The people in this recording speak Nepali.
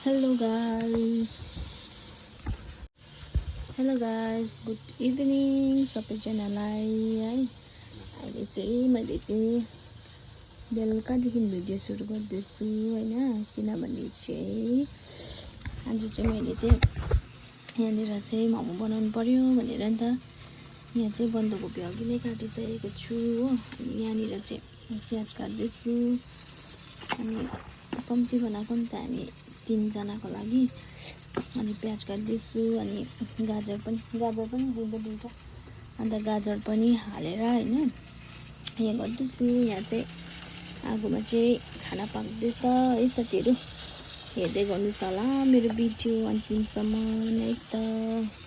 Hello guys. Hello guys. Good evening सबैजनालाई है। अहिले चाहिँ मैले चाहिँ बेलुकादेखि भिडियो सुरु गर्दैछु हैन, किनभने चाहिँ आज चाहिँ मैले चाहिँ यहाँनिर चाहिँ मोमो बनाउनु पर्यो भनेर नि त यहाँ चाहिँ बन्दकोपी अघि नै काटिसकेको छु हो। अनि यहाँनिर चाहिँ प्याज काट्दैछु। अनि कम्ती बनाएको नि त हामी 3 जनाको लागि। अनि प्याज काट्दैछु। अनि गाजर पनि दुईटा अन्त गाजर पनि हालेर हैन यहाँ गर्दैछु। यहाँ चाहिँ आगोमा चाहिँ खाना पाक्दैछ है साथीहरु, हेर्दै गर्नुहोस् होला मेरो भिडियो अन्तिमसम्म है त।